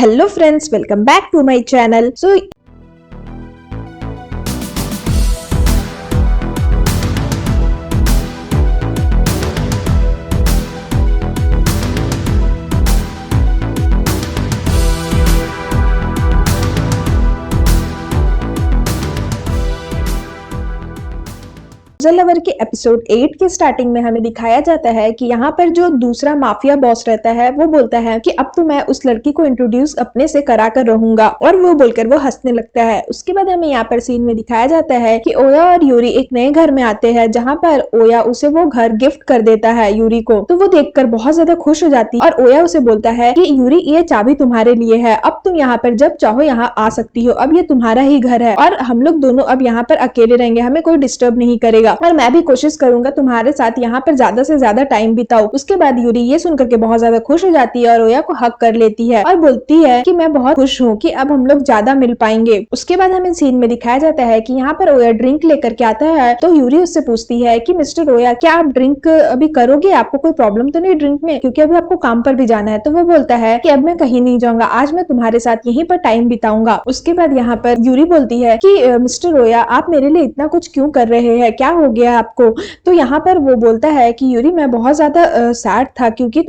Hello friends, welcome back to my channel. Lover के episode 8 के starting में हमें दिखाया जाता है कि यहाँ पर जो दूसरा माफिया बॉस रहता है वो बोलता है कि अब तो मैं उस लड़की को इंट्रोड्यूस अपने से करा कर रहूंगा, और वो बोलकर वो हंसने लगता है। उसके बाद हमें यहाँ पर सीन में दिखाया जाता है कि ओया और यूरी एक नए घर में आते हैं, जहाँ पर ओया उसे वो घर गिफ्ट कर देता है यूरी को। तो वो देखकर बहुत ज्यादा खुश हो जाती है और ओया उसे बोलता है कि यूरी ये चाबी तुम्हारे लिए है, अब तुम यहाँ पर जब चाहो यहाँ आ सकती हो, अब ये तुम्हारा ही घर है और हम लोग दोनों अब यहाँ पर अकेले रहेंगे, हमें कोई डिस्टर्ब नहीं करेगा और मैं भी कोशिश करूंगा तुम्हारे साथ यहाँ पर ज्यादा से ज्यादा टाइम बिताऊं। उसके बाद यूरी ये सुनकर के बहुत ज्यादा खुश हो जाती है और ओया को हक कर लेती है और बोलती है कि मैं बहुत खुश हूँ कि अब हम लोग ज्यादा मिल पाएंगे। उसके बाद हमें सीन में दिखाया जाता है कि यहाँ पर ओया ड्रिंक लेकर के आता है, तो यूरी उससे पूछती है कि मिस्टर ओया क्या आप ड्रिंक अभी करोगे, आपको कोई प्रॉब्लम तो नहीं ड्रिंक में, क्योंकि अभी आपको काम पर भी जाना है। तो वो बोलता है कि अब मैं कहीं नहीं जाऊंगा, आज मैं तुम्हारे साथ यहीं पर टाइम बिताऊंगा। उसके बाद यहाँ पर यूरी बोलती है कि मिस्टर ओया आप मेरे लिए इतना कुछ क्यों कर रहे हैं, क्या हो गया आपको। तो यहाँ पर वो बोलता है कि यूरी मैं बहुत ज्यादा सैड था क्योंकि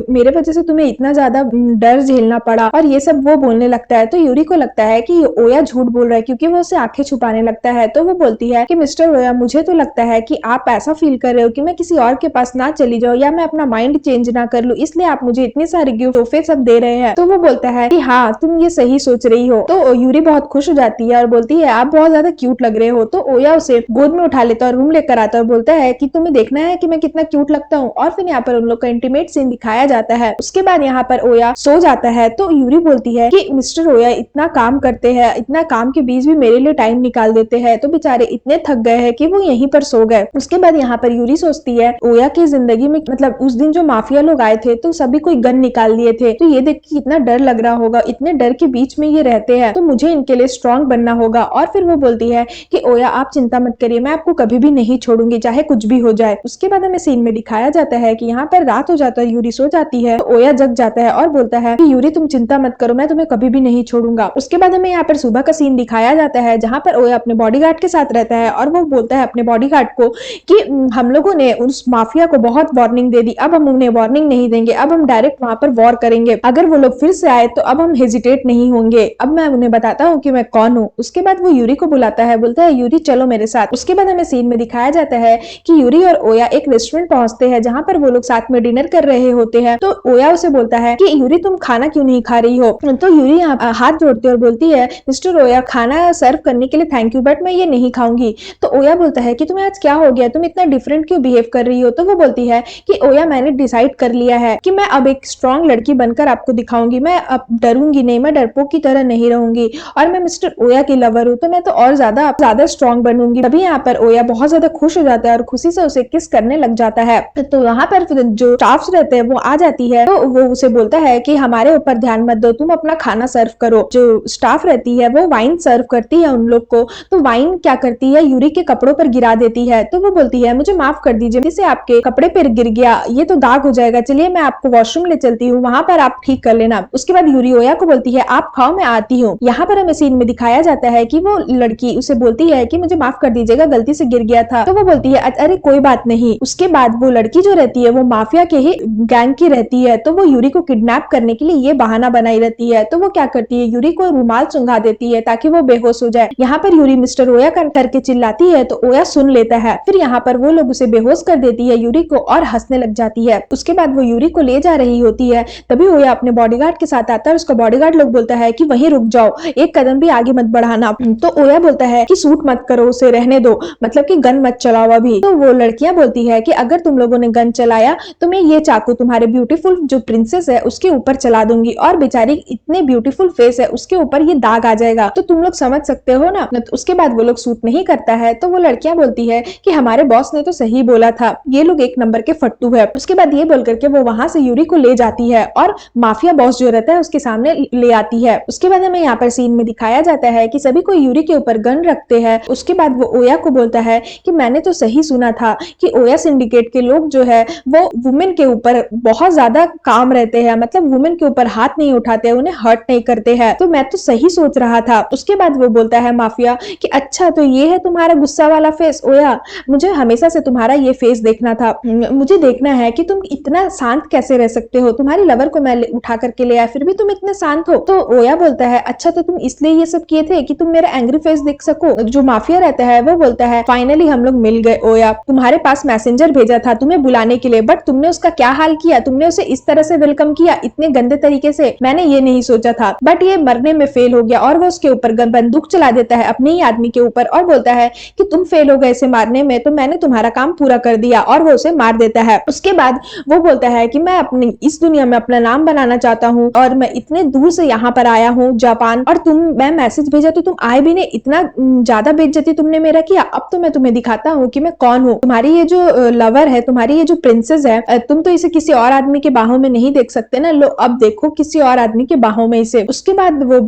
मेरे वजह से तुम्हें इतना ज्यादा डर झेलना पड़ा, और ये सब वो बोलने लगता है। तो यूरी को लगता है कि ओया झूठ बोल रहा है क्योंकि वो उससे आंखें छुपाने लगता है। तो वो बोलती है कि मिस्टर ओया मुझे तो लगता है कि आप ऐसा फील कर रहे हो कि मैं किसी और के पास ना चली जाऊँ या मैं अपना माइंड चेंज ना कर लूं, इसलिए आप मुझे इतने सारे गिफ्ट तोहफे सब दे रहे हैं। तो वो बोलता है कि हाँ तुम ये सही सोच रही हो। तो यूरी बहुत खुश हो जाती है और बोलती है आप बहुत ज्यादा क्यूट लग रहे हो। तो ओया उसे गोद में उठा लेता है और रूम लेकर आता है और बोलता है कि तुम्हें देखना है कि मैं कितना क्यूट लगता हूँ। और फिर यहाँ पर उन लोग का इंटीमेट सीन दिखाया जाता है। उसके बाद यहाँ पर ओया सो जाता है। तो यूरी बोलती है कि मिस्टर ओया इतना काम करते हैं, इतना काम के बीच भी मेरे लिए टाइम निकाल देते हैं, तो बेचारे इतने थक गए हैं कि वो यहीं पर सो गए। उसके बाद यहाँ पर यूरी सोचती है ओया की जिंदगी में मतलब उस दिन जो माफिया लोग आए थे तो सभी कोई गन निकाल लिए थे, तो ये देख के कितना डर लग रहा होगा, इतने डर के बीच में ये रहते हैं, तो मुझे इनके लिए स्ट्रांग बनना होगा। और फिर वो बोलती है कि ओया आप चिंता मत करिए, मैं आपको कभी भी नहीं छोड़ूंगी चाहे कुछ भी हो जाए। उसके बाद हमें सीन में दिखाया जाता है कि यहाँ पर रात हो जाता है, यूरी सो जाती है, तो ओया जग जाता है और बोलता है कि यूरी तुम चिंता मत करो, मैं तुम्हें कभी भी नहीं छोड़ूंगा। उसके बाद हमें यहाँ पर सुबह का सीन दिखाया जाता है जहाँ पर ओया अपने बॉडीगार्ड के साथ रहता है और वो बोलता है अपने बॉडीगार्ड को कि हम लोगों ने उस माफिया को बहुत वार्निंग दे दी, अब हम उन्हें वार्निंग नहीं देंगे, अब हम डायरेक्ट वहां पर वॉर करेंगे, अगर वो लोग फिर से आए तो अब हम हेजिटेट नहीं होंगे, अब मैं उन्हें बताता हूँ कि मैं कौन हूँ। उसके बाद वो यूरी को बुलाता है, बोलता है यूरी चलो मेरे साथ। उसके बाद हमें सीन में दिखाया जाता है कि यूरी और ओया एक रेस्टोरेंट पहुंचते हैं जहाँ पर वो लोग साथ में डिनर कर रहे होते हैं। तो ओया उसे बोलता है कि यूरी तुम खाना क्यों नहीं खा रही हो। तो यूरी हाथ जोड़ती है और बोलती है मिस्टर ओया खाना सर्व करने के लिए थैंक यू, बट मैं ये नहीं खाऊंगी। तो ओया बोलता है कि तुम्हें आज क्या हो गया, तुम इतना डिफरेंट क्यों बिहेव कर रही हो। तो वो बोलती है कि ओया मैंने डिसाइड कर लिया है कि मैं अब एक स्ट्रॉन्ग लड़की बनकर आपको दिखाऊंगी, मैं अब डरूंगी नहीं, मैं डरपोक की तरह नहीं रहूंगी, और मैं मिस्टर ओया की लवर हूँ, तो मैं तो और ज्यादा स्ट्रॉन्ग बनूंगी। तभी यहाँ पर ओया बहुत ज्यादा खुश हो जाता है और खुशी से उसे किस करने लग जाता है। तो यहाँ पर जो स्टाफ्स रहते हैं वो आ जाती है, तो वो उसे बोलता है कि हमारे ऊपर ध्यान मत दो, तुम अपना खाना सर्व करो। जो स्टाफ रहती है वो वाइन सर्व करती है उन लोग को, तो वाइन क्या करती है यूरी के कपड़ों पर गिरा देती है। तो वो बोलती है मुझे माफ कर दीजिए, जिससे आपके कपड़े पर गिर गया, ये तो दाग हो जाएगा, चलिए मैं आपको वॉशरूम ले चलती हूँ, वहां पर आप ठीक कर लेना। उसके बाद यूरी ओया को बोलती है आप खाओ मैं आती हूँ। यहाँ पर हमें सीन में दिखाया जाता है कि वो लड़की उसे बोलती है कि मुझे माफ कर दीजिएगा, गलती से गिर गया था। तो वो बोलती है अरे कोई बात नहीं। उसके बाद वो लड़की जो रहती है वो माफिया के ही गैंग की रहती है, तो वो यूरी को किडनैप करने के लिए ये बहाना बनाई रहती है। तो वो क्या करती है यूरी को रुमाल चुंगा देती है ताकि वो बेहोश हो जाए। यहाँ पर यूरी मिस्टर ओया करके चिल्लाती है तो ओया सुन लेता है। फिर यहाँ पर वो लोग उसे बेहोश कर देती है यूरी को और हंसने लग जाती है। उसके बाद वो यूरी को ले जा रही होती है, तभी ओया अपने बॉडीगार्ड के साथ आता है। उसका बॉडीगार्ड लोग बोलता है कि वहीं रुक जाओ, एक कदम भी आगे मत बढ़ाना। तो ओया बोलता है कि शूट मत करो, उसे रहने दो, मतलब कि गन मत चलाओ अभी। तो वो लड़कियां बोलती है कि अगर तुम लोगों ने गन चलाया तो मैं ये चाकू तुम्हारे ब्यूटीफुल जो प्रिंसेस है उसके ऊपर चला दूंगी, और बेचारी इतने ब्यूटीफुल फेस है उसके ऊपर ये दाग आ जाएगा, तो तुम लोग समझ सकते हो ना। तो उसके बाद वो लोग सूट नहीं करता है, तो वो लड़कियां बोलती है कि हमारे बॉस ने तो सही बोला था, ये लोग एक नंबर के फट्टू है। उसके बाद ये बोल करके वो वहां से यूरी को ले जाती है और माफिया बॉस जो रहता है उसके सामने ले आती है। उसके बाद हमें यहाँ पर सीन में दिखाया जाता है कि सभी को यूरी के ऊपर गन रखते हैं। उसके बाद वो ओया को बोलता है कि मैंने तो सही सुना था कि ओया सिंडिकेट के लोग जो है वो वुमेन के ऊपर बहुत ज्यादा काम रहते हैं, मतलब वुमेन के ऊपर हाथ नहीं उठाते, उन्हें हर्ट नहीं करते हैं, तो मैं तो सही सोच रहा था। उसके बाद वो बोलता है माफिया कि अच्छा तो ये है तुम्हारा गुस्सा वाला फेस ओया, मुझे हमेशा से तुम्हारा ये फेस देखना था, मुझे देखना है कि तुम इतना शांत कैसे रह सकते हो, तुम्हारी लवर को मैं उठा करके ले आया फिर भी तुम इतने शांत हो। तो ओया बोलता है अच्छा तो तुम इसलिए ये सब किए थे कि तुम मेरा एंग्री फेस देख सको। जो माफिया रहता है वो बोलता है फाइनली हम लोग मिल गए ओया, तुम्हारे पास मैसेंजर भेजा था तुम्हें बुलाने के लिए, बट तुमने उसका क्या हाल किया, तुमने उसे इस तरह से वेलकम किया इतने गंदे तरीके से, मैंने ये नहीं सोचा था, बट ये मरने में फेल हो गया। और वो उसके ऊपर बंदूक चला देता है अपने ही आदमी के ऊपर और बोलता है कि तुम फेल हो गए इसे मारने में, तो मैंने तुम्हारा काम पूरा कर दिया, और वो उसे मार देता है। उसके बाद वो बोलता है कि मैं अपनी इस दुनिया में अपना नाम बनाना चाहता हूँ और मैं इतने दूर से यहाँ पर आया हूँ जापान, और मैं मैसेज भेजा तो तुम आए भी नहीं, इतना ज्यादा बेइज्जती तुमने मेरा किया, अब तो मैं तुम्हें दिखाता हूँ कि मैं कौन हूँ। तुम्हारी ये जो लवर है, तुम्हारी ये जो प्रिंसेस है, तुम तो इसे किसी और आदमी के बाहों में नहीं देख सकते ना, लो अब देखो किसी और आदमी के बाहों में इसे। उसके बाद वो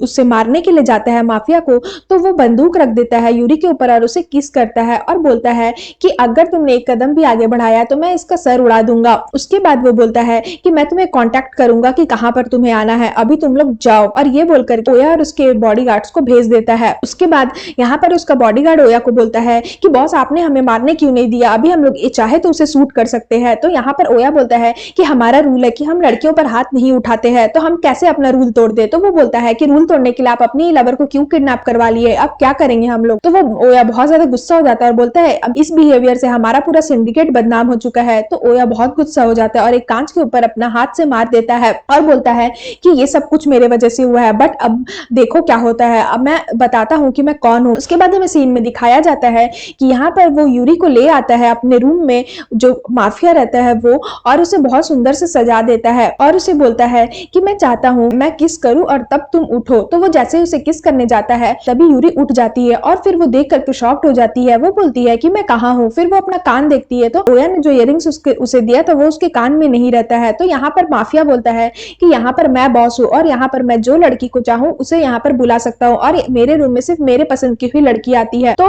उससे मारने के लिए जाता है माफिया को, तो वो बंदूक रख देता है यूरी के ऊपर और उसे किस करता है और बोलता है कि अगर तुमने एक कदम भी आगे बढ़ाया तो मैं इसका सर उड़ा दूंगा। उसके बाद वो बोलता है कि मैं तुम्हें कांटेक्ट करूंगा कि कहां पर तुम्हें आना है, अभी तुम लोग जाओ, और ये बोलकर ओया और उसके बॉडीगार्ड्स को भेज देता है। उसके बाद यहाँ पर उसका बॉडीगार्ड ओया को बोलता है कि बॉस आपने हमें मारने क्यों नहीं दिया, अभी हम लोग चाहे तो उसे शूट कर सकते हैं। तो यहाँ पर ओया बोलता है कि हमारा रूल है कि हम लड़कियों पर हाथ नहीं उठाते हैं, तो हम कैसे अपना रूल तोड़ दे। तो वो बोलता है कि रूल तोड़ने के लिए आप अपनी लवर को क्यों किडनैप करवा लिए, अब क्या करेंगे हम लोग। तो वो ओया बहुत ज्यादा गुस्सा हो जाता है और बोलता है अब इस बिहेवियर से हमारा पूरा सिंडिकेट बदनाम हो चुका है। तो ओया बहुत गुस्सा हो जाता है और एक कांच के ऊपर अपना हाथ से मार देता है और बोलता है कि ये सब कुछ मेरे वजह से हुआ है, बट अब देखो क्या होता है, अब मैं बताता हूँ कि मैं कौन हूँ। उसके बाद हमें सीन में दिखाया जाता है कि यहाँ पर वो यूरी को ले आता है अपने रूम में, जो माफिया रहता है वो, और उसे बहुत सुंदर से सजा देता है और उसे बोलता है कि मैं चाहता हूँ मैं किस करूँ और तब तुम उठो। तो वो जैसे उसे किस करने जाता है तभी यूरी उठ जाती है और फिर वो देख करके शॉक्ड हो जाती है। वो बोलती है कि मैं कहाँ हूँ, फिर वो अपना कान देखती है तो ओया ने जो इयररिंग्स उसे दिया था वो उसके कान में नहीं रहता है। तो यहाँ पर माफिया बोलता है कि यहाँ पर मैं बॉस हूँ और यहाँ पर मैं जो लड़की को चाहूँ उसे यहाँ पर बुला सकता हूँ और मेरे रूम में सिर्फ मेरे पसंद की हुई लड़की आती है। तो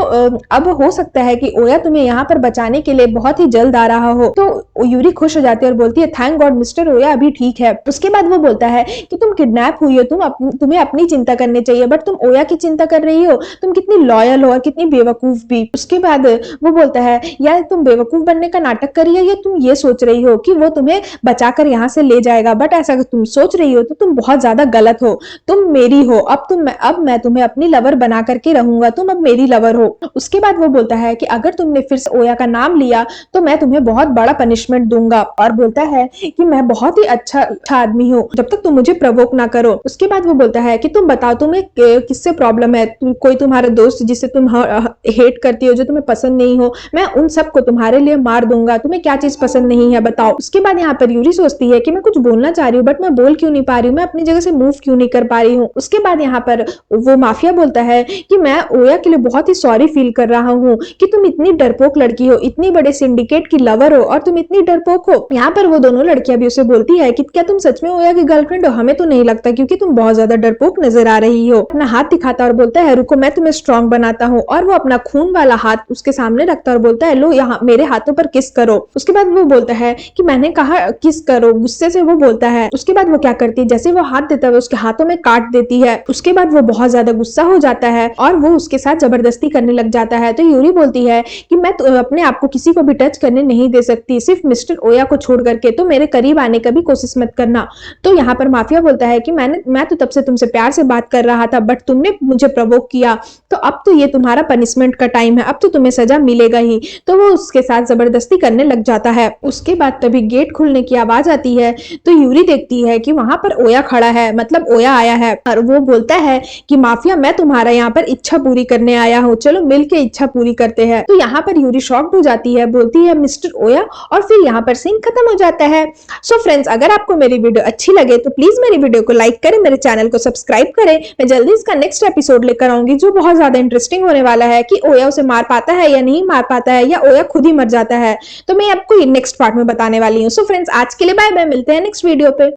अब हो सकता है कि ओया तुम्हें यहाँ पर बचाने के लिए बहुत ही जल्द आ रहा हो। तो यूरी खुश हो जाती है और बोलती है थैंक गॉड मिस्टर ओया अभी ठीक है। उसके बाद वो बोलता है कि तुम किडनैप हुई हो, तुम्हें अपनी चिंता करनी चाहिए, बट तुम ओया की चिंता कर रही हो, तुम कितनी लॉयल हो और कितनी बेवकूफ भी। उसके बाद वो बोलता है यार तुम बेवकूफ बनने का नाटक कर रही हो या तुम ये सोच रही हो कि वो तुम्हें बचाकर यहाँ से ले जाएगा, बट ऐसा अगर तुम सोच रही हो तो तुम बहुत ज्यादा गलत हो, तुम मेरी हो, अब मैं तुम्हें अपनी लवर बना करके रहूंगा, तुम अब मेरी लवर हो। उसके बाद वो बोलता है कि अगर तुमने फिर से ओया का नाम लिया तो मैं तुम्हें बहुत बड़ा पनिशमेंट दूंगा, और बोलता है कि मैं बहुत ही अच्छा आदमी हूँ जब तक तुम मुझे प्रवोक ना करो। उसके बाद वो बोलता है कि तुम बताओ तुम्हें किससे प्रॉब्लम है, कोई तुम्हारा दोस्त जिसे तुम हेट करती हो, जो तुम्हें पसंद नहीं हो, मैं उन सबको तुम्हारे लिए मार दूंगा, तुम्हें क्या चीज पसंद नहीं है बताओ। उसके बाद यहाँ पर यूरी सोचती है कि मैं कुछ बोलना चाह रही हूँ बट मैं बोल क्यों नहीं पा रही हूँ, मैं अपनी जगह से मूव क्यों नहीं कर पा रही हूँ। उसके बाद यहाँ पर वो माफिया बोलता है कि मैं ओया के लिए बहुत ही सॉरी फील कर रहा हूँ कि तुम इतनी डरपोक लड़की हो, इतनी बड़े सिंडिकेट की लवर हो और तुम इतनी डरपोक हो। यहाँ पर वो दोनों लड़कियां भी उसे बोलती है कि क्या तुम सच में ओया की गर्लफ्रेंड हो, हमें तो नहीं लगता क्योंकि तुम बहुत ज्यादा डरपोक नजर आ रही हो। अपना हाथ दिखाता और बोलता है रुको मैं तुम्हें स्ट्रॉन्ग बनाता हूँ, और वो अपना खून वाला हाथ उसके सामने रखता और बोलता है लो यहाँ मेरे हाथों पर किस करो। उसके बाद वो बोलता है कि मैंने कहा किस करो, गुस्से से वो बोलता है। उसके बाद वो क्या करती है, जैसे वो हाथ देता है उसके हाथों में काट देती है। उसके बाद वो बहुत ज्यादा गुस्सा हो जाता है और वो उसके साथ जबरदस्ती करने लग जाता है। तो यूरी बोलती है कि मैं तो अपने आप को किसी को भी टच करने नहीं दे सकती, सिर्फ मिस्टर ओया को छोड़ करके, तो मेरे करीब आने का भी कोशिश मत करना। तो यहाँ पर माफिया बोलता है कि मैं तो तब से तुमसे प्यार से बात कर रहा था बट तुमने मुझे प्रवोक किया, तो अब तो ये तुम्हारा पनिशमेंट का टाइम है, अब तो तुम्हें सजा मिलेगा ही। तो वो उसके साथ जबरदस्ती करने लग जाता है। उसके बाद तभी गेट खुलने की आवाज आती है तो यूरी देखती है कि वहां पर ओया खड़ा है, मतलब ओया आया है, और वो बोलता है कि माफिया मैं तुम्हारा यहाँ पर इच्छा पूरी करने आया हूँ, चलो मिलके इच्छा पूरी करते हैं। तो यहाँ पर यूरी शॉक्ड हो जाती है, बोलती है मिस्टर ओया, और फिर यहाँ पर सीन खत्म हो जाता है। सो फ्रेंड्स अगर आपको मेरी वीडियो अच्छी लगे तो प्लीज मेरी वीडियो को लाइक करें, मेरे चैनल को सब्सक्राइब करें। मैं जल्दी इसका नेक्स्ट एपिसोड लेकर आऊंगी जो बहुत ज्यादा इंटरेस्टिंग होने वाला है कि ओया उसे मार पाता है या नहीं मार पाता है, या ओया खुद ही मर जाता है, तो मैं आपको नेक्स्ट पार्ट में बताने वाली हूँ। सो फ्रेंड्स आज के लिए बाय बाय, मिलते हैं नेक्स्ट वीडियो पे।